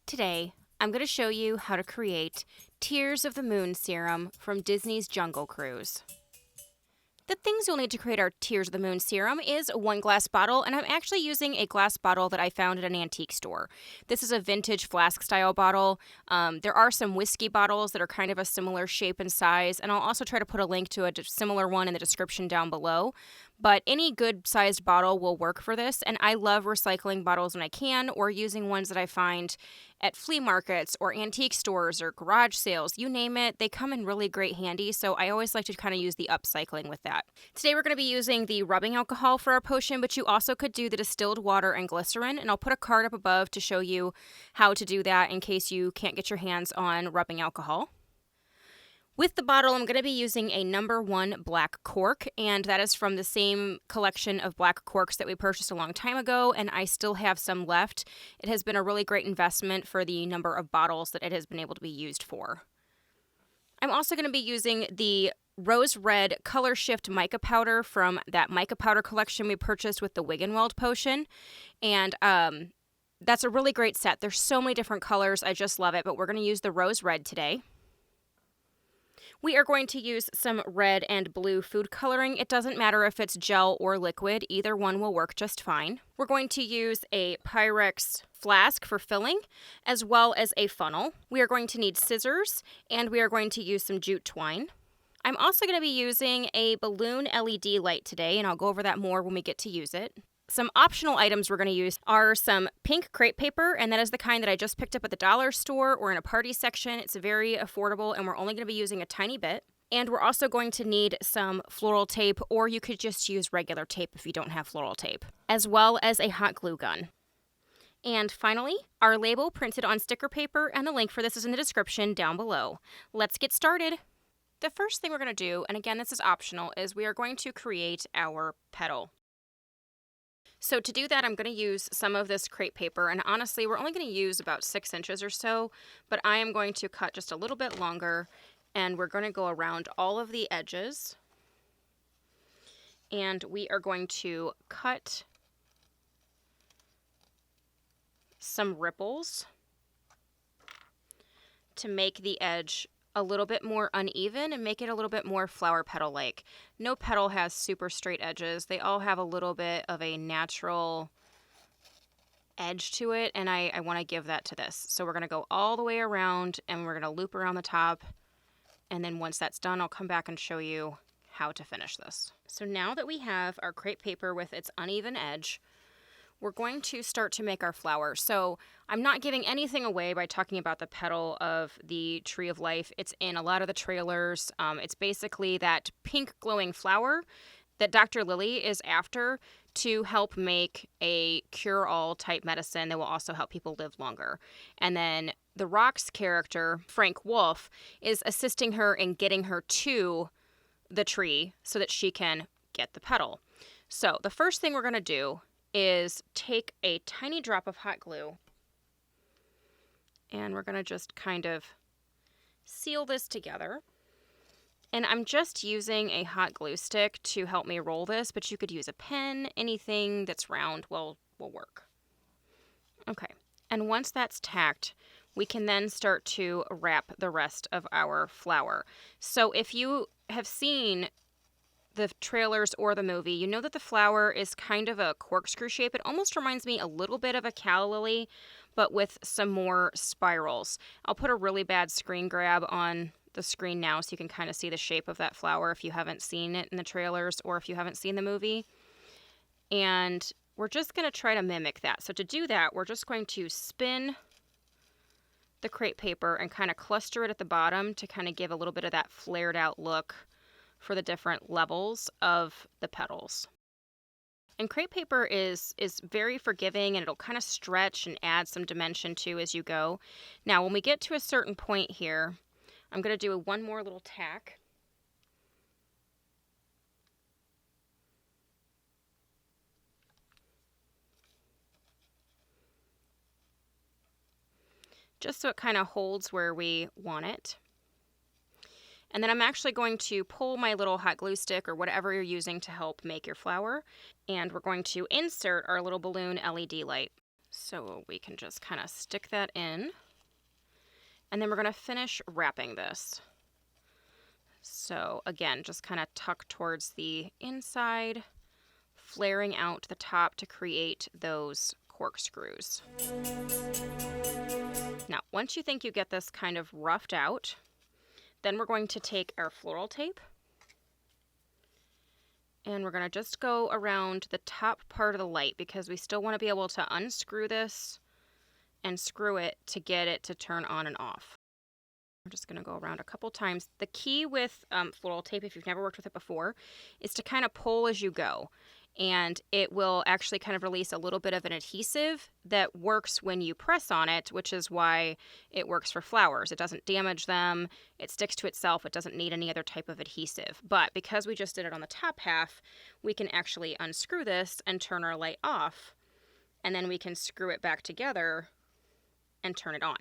Today, I'm going to show you how to create Tears of the Moon serum from Disney's Jungle Cruise. The things you'll need to create our Tears of the Moon serum is one glass bottle, and I'm actually using a glass bottle that I found at an antique store. This is a vintage flask style bottle. There are some whiskey bottles that are kind of a similar shape and size, and I'll also try to put a link to a similar one in the description down below. But any good sized bottle will work for this, and I love recycling bottles when I can, or using ones that I find at flea markets or antique stores or garage sales, you name it. They come in really great handy, so I always like to kind of use the upcycling with that. Today we're going to be using the rubbing alcohol for our potion, but you also could do the distilled water and glycerin, and I'll put a card up above to show you how to do that in case you can't get your hands on rubbing alcohol. With the bottle, I'm going to be using a number 1 black cork, and that is from the same collection of black corks that we purchased a long time ago, and I still have some left. It has been a really great investment for the number of bottles that it has been able to be used for. I'm also going to be using the Rose Red Color Shift Mica powder from that Mica powder collection we purchased with the Wiggenweld potion, and that's a really great set. There's so many different colors. I just love it, but we're going to use the Rose Red today. We are going to use some red and blue food coloring. It doesn't matter if it's gel or liquid. Either one will work just fine. We're going to use a Pyrex flask for filling, as well as a funnel. We are going to need scissors, and we are going to use some jute twine. I'm also going to be using a balloon LED light today, and I'll go over that more when we get to use it. Some optional items we're going to use are some pink crepe paper, and that is the kind that I just picked up at the dollar store or in a party section. It's very affordable, and we're only going to be using a tiny bit. And we're also going to need some floral tape, or you could just use regular tape if you don't have floral tape, as well as a hot glue gun. And finally, our label printed on sticker paper, and the link for this is in the description down below. Let's get started. The first thing we're going to do, and again this is optional, is we are going to create our petal. So to do that, I'm going to use some of this crepe paper, and honestly, we're only going to use about 6 inches or so, but I am going to cut just a little bit longer, and we're going to go around all of the edges, and we are going to cut some ripples to make the edge a little bit more uneven and make it a little bit more flower petal-like. No petal has super straight edges. They all have a little bit of a natural edge to it, and I want to give that to this. So we're going to go all the way around, and we're going to loop around the top, and then once that's done, I'll come back and show you how to finish this. So now that we have our crepe paper with its uneven edge, we're going to start to make our flower. So I'm not giving anything away by talking about the petal of the Tree of Life. It's in a lot of the trailers. It's basically that pink glowing flower that Dr. Lily is after to help make a cure-all type medicine that will also help people live longer. And then the Rock's character, Frank Wolf, is assisting her in getting her to the tree so that she can get the petal. So the first thing we're going to do is take a tiny drop of hot glue, and we're going to just kind of seal this together. And I'm just using a hot glue stick to help me roll this, but you could use a pen. Anything that's round will work. Okay, and once that's tacked, we can then start to wrap the rest of our flower. So if you have seen the trailers or the movie, you know that the flower is kind of a corkscrew shape. It almost reminds me a little bit of a calla lily, but with some more spirals. I'll put a really bad screen grab on the screen now so you can kind of see the shape of that flower if you haven't seen it in the trailers or if you haven't seen the movie. And we're just going to try to mimic that. So to do that, we're just going to spin the crepe paper and kind of cluster it at the bottom to kind of give a little bit of that flared out look for the different levels of the petals. And crepe paper is very forgiving, and it'll kind of stretch and add some dimension to as you go. Now, when we get to a certain point here, I'm going to do one more little tack. Just so it kind of holds where we want it. And then I'm actually going to pull my little hot glue stick or whatever you're using to help make your flower, and we're going to insert our little balloon LED light. So we can just kind of stick that in. And then we're going to finish wrapping this. So again, just kind of tuck towards the inside, flaring out the top to create those corkscrews. Now, once you think you get this kind of roughed out, then we're going to take our floral tape and we're going to just go around the top part of the light because we still want to be able to unscrew this and screw it to get it to turn on and off. I'm just going to go around a couple times. The key with floral tape, if you've never worked with it before, is to kind of pull as you go. And it will actually kind of release a little bit of an adhesive that works when you press on it, which is why it works for flowers. It doesn't damage them. It sticks to itself. It doesn't need any other type of adhesive. But because we just did it on the top half, we can actually unscrew this and turn our light off. And then we can screw it back together and turn it on.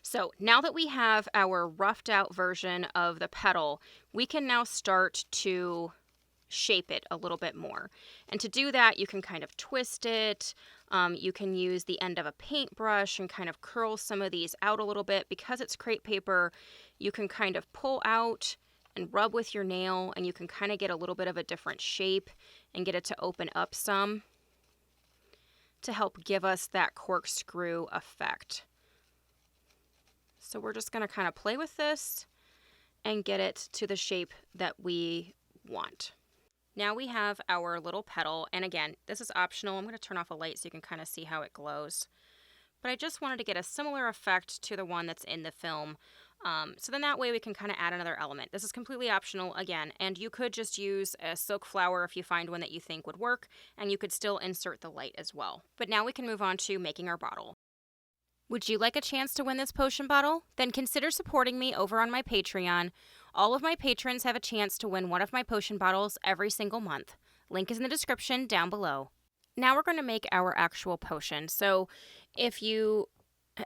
So now that we have our roughed out version of the petal, we can now start to shape it a little bit more. And to do that, you can kind of twist it. You can use the end of a paintbrush and kind of curl some of these out a little bit. Because it's crepe paper, you can kind of pull out and rub with your nail, and you can kind of get a little bit of a different shape and get it to open up some to help give us that corkscrew effect. So we're just going to kind of play with this and get it to the shape that we want. Now we have our little petal, and again, this is optional. I'm going to turn off a light so you can kind of see how it glows. But I just wanted to get a similar effect to the one that's in the film. So then that way we can kind of add another element. This is completely optional again, and you could just use a silk flower if you find one that you think would work, and you could still insert the light as well. But now we can move on to making our bottle. Would you like a chance to win this potion bottle? Then consider supporting me over on my Patreon. All of my patrons have a chance to win one of my potion bottles every single month. Link is in the description down below. Now we're going to make our actual potion. So if you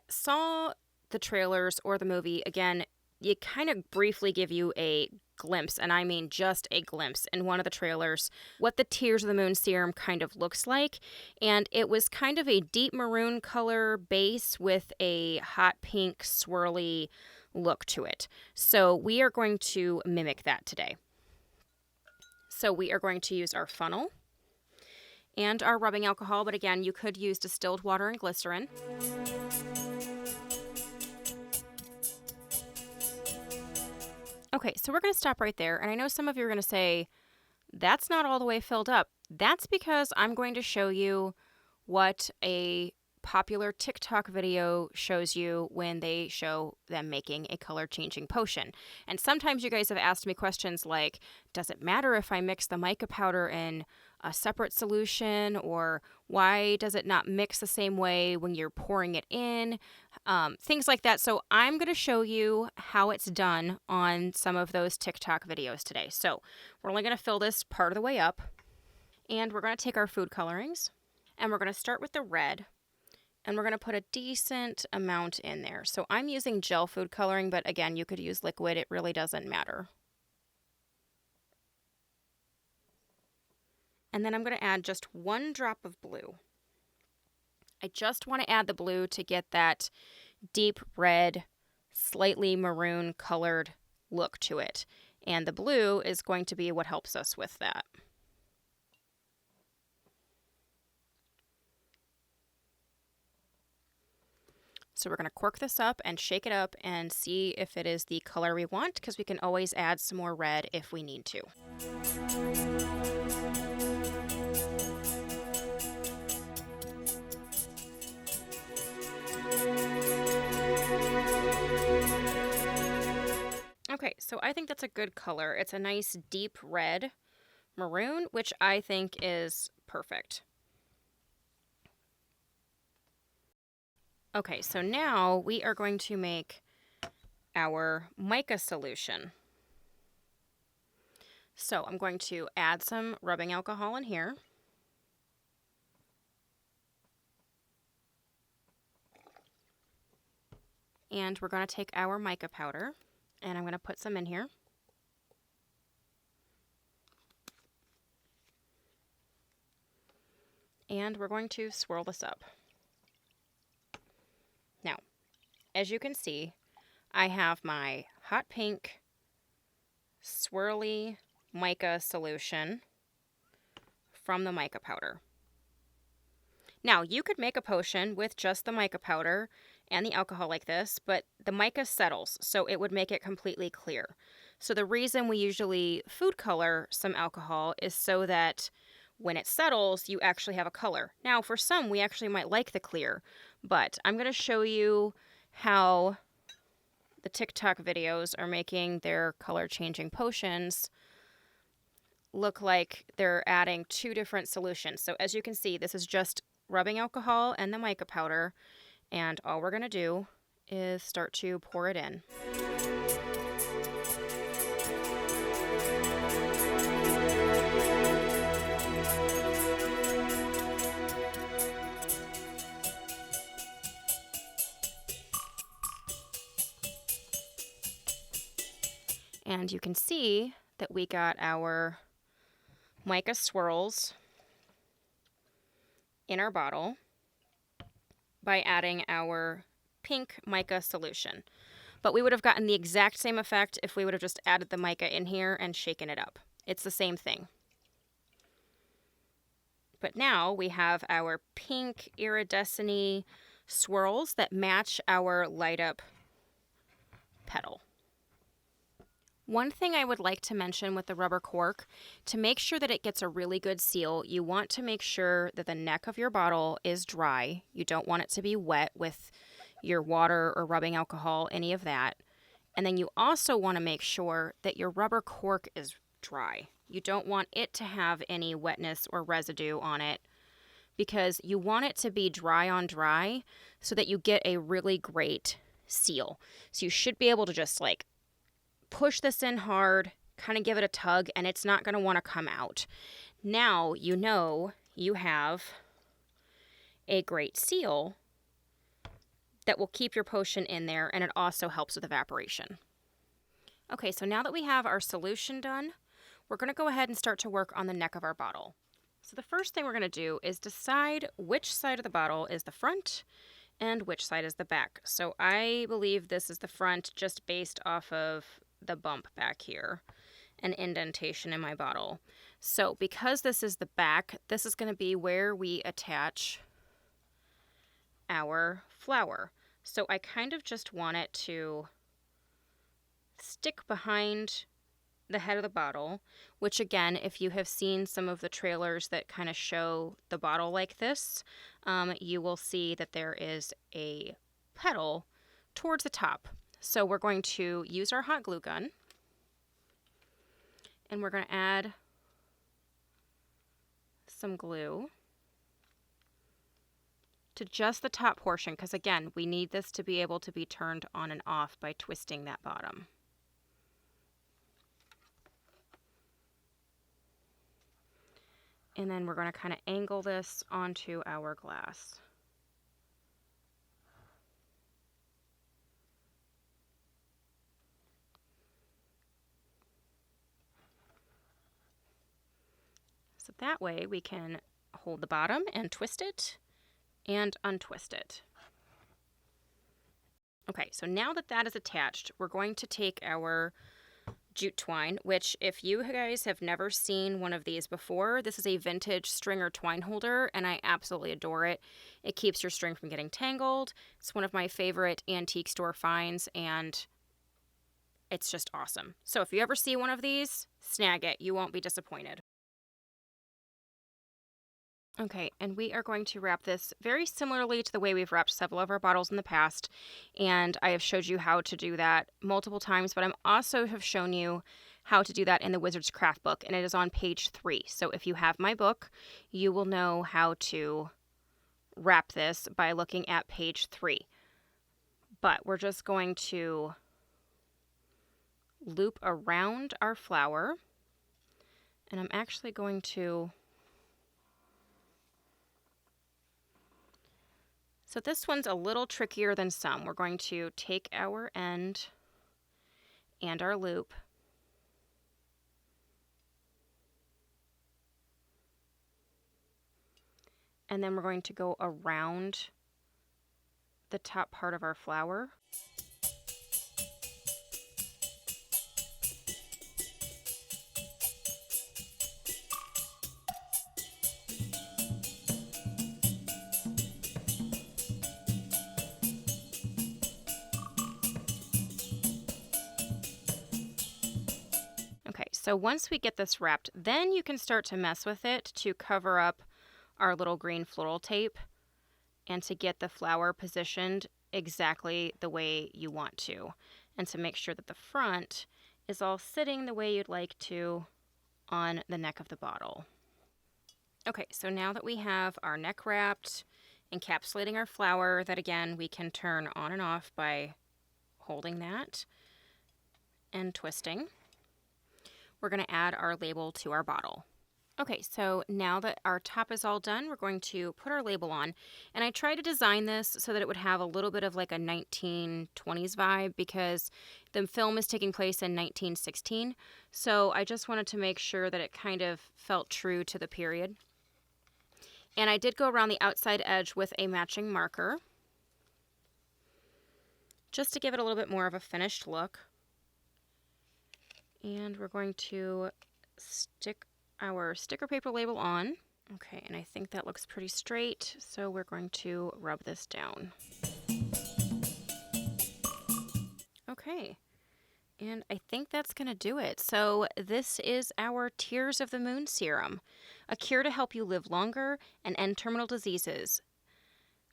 saw the trailers or the movie, again, you kind of briefly give you a glimpse, and I mean just a glimpse in one of the trailers, what the Tears of the Moon serum kind of looks like. And it was kind of a deep maroon color base with a hot pink swirly look to it. So we are going to mimic that today. So we are going to use our funnel and our rubbing alcohol, but again, you could use distilled water and glycerin. Okay, so we're going to stop right there, and I know some of you are going to say, that's not all the way filled up. That's because I'm going to show you what a popular TikTok video shows you when they show them making a color-changing potion. And sometimes you guys have asked me questions like, does it matter if I mix the mica powder in a separate solution, or why does it not mix the same way when you're pouring it in? Things like that. So I'm going to show you how it's done on some of those TikTok videos today. So we're only going to fill this part of the way up, and we're going to take our food colorings, and we're going to start with the red, and we're going to put a decent amount in there. So I'm using gel food coloring, but again, you could use liquid. It really doesn't matter. And then I'm going to add just 1 drop of blue. I just want to add the blue to get that deep red, slightly maroon colored look to it. And the blue is going to be what helps us with that. So we're going to cork this up and shake it up and see if it is the color we want, because we can always add some more red if we need to. Okay, so I think that's a good color. It's a nice deep red maroon, which I think is perfect. Okay, so now we are going to make our mica solution. So I'm going to add some rubbing alcohol in here. And we're going to take our mica powder, and I'm going to put some in here. And we're going to swirl this up. Now, as you can see, I have my hot pink swirly mica solution from the mica powder. Now, you could make a potion with just the mica powder and the alcohol like this, but the mica settles, so it would make it completely clear. So the reason we usually food color some alcohol is so that when it settles, you actually have a color. Now, for some, we actually might like the clear, but I'm going to show you how the TikTok videos are making their color changing potions look like they're adding two different solutions. So as you can see, this is just rubbing alcohol and the mica powder, and all we're going to do is start to pour it in. And you can see that we got our mica swirls in our bottle by adding our pink mica solution. But we would have gotten the exact same effect if we would have just added the mica in here and shaken it up. It's the same thing. But now we have our pink iridescent swirls that match our light up petal. One thing I would like to mention with the rubber cork, to make sure that it gets a really good seal, you want to make sure that the neck of your bottle is dry. You don't want it to be wet with your water or rubbing alcohol, any of that. And then you also want to make sure that your rubber cork is dry. You don't want it to have any wetness or residue on it, because you want it to be dry on dry so that you get a really great seal. So you should be able to just like push this in hard, kind of give it a tug, and it's not going to want to come out. Now you know you have a great seal that will keep your potion in there, and it also helps with evaporation. Okay, so now that we have our solution done, we're going to go ahead and start to work on the neck of our bottle. So the first thing we're going to do is decide which side of the bottle is the front and which side is the back. So I believe this is the front just based off of the bump back here, an indentation in my bottle. So because this is the back, this is going to be where we attach our flower. So I kind of just want it to stick behind the head of the bottle, which again, if you have seen some of the trailers that kind of show the bottle like this, you will see that there is a petal towards the top. So we're going to use our hot glue gun, and we're going to add some glue to just the top portion, because again, we need this to be able to be turned on and off by twisting that bottom. And then we're going to kind of angle this onto our glass. So that way we can hold the bottom and twist it and untwist it. Okay, so now that that is attached, we're going to take our jute twine, which if you guys have never seen one of these before, this is a vintage stringer twine holder, and I absolutely adore it. It keeps your string from getting tangled. It's one of my favorite antique store finds, and it's just awesome. So if you ever see one of these, snag it. You won't be disappointed. Okay, and we are going to wrap this very similarly to the way we've wrapped several of our bottles in the past, and I have showed you how to do that multiple times, but I also have shown you how to do that in the Wizard's Craft book, and it is on page 3. So if you have my book, you will know how to wrap this by looking at page 3. But we're just going to loop around our flower, and I'm actually going to... So this one's a little trickier than some. We're going to take our end and our loop And then we're going to go around the top part of our flower. Okay, so once we get this wrapped, then you can start to mess with it to cover up our little green floral tape and to get the flower positioned exactly the way you want to, and to make sure that the front is all sitting the way you'd like to on the neck of the bottle. Okay, so now that we have our neck wrapped, encapsulating our flower, that again we can turn on and off by holding that and twisting, we're going to add our label to our bottle. Okay, so now that our top is all done, we're going to put our label on. And I tried to design this so that it would have a little bit of like a 1920s vibe, because the film is taking place in 1916. So I just wanted to make sure that it kind of felt true to the period. And I did go around the outside edge with a matching marker, just to give it a little bit more of a finished look. And we're going to stick our sticker paper label on. Okay, and I think that looks pretty straight, so we're going to rub this down. Okay, and I think that's going to do it. So this is our Tears of the Moon serum, a cure to help you live longer and end terminal diseases.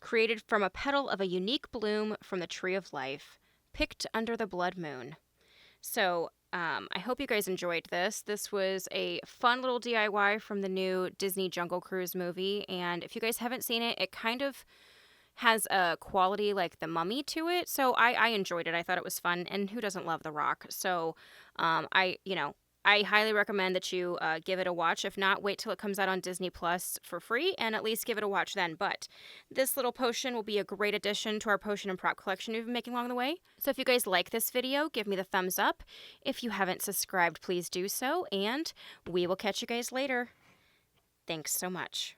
Created from a petal of a unique bloom from the tree of life, picked under the blood moon. So I hope you guys enjoyed this. This was a fun little DIY from the new Disney Jungle Cruise movie. And if you guys haven't seen it, it kind of has a quality like The Mummy to it. So I enjoyed it. I thought it was fun. And who doesn't love The Rock? So I highly recommend that you give it a watch. If not, wait till it comes out on Disney Plus for free and at least give it a watch then. But this little potion will be a great addition to our potion and prop collection we've been making along the way. So if you guys like this video, give me the thumbs up. If you haven't subscribed, please do so. And we will catch you guys later. Thanks so much.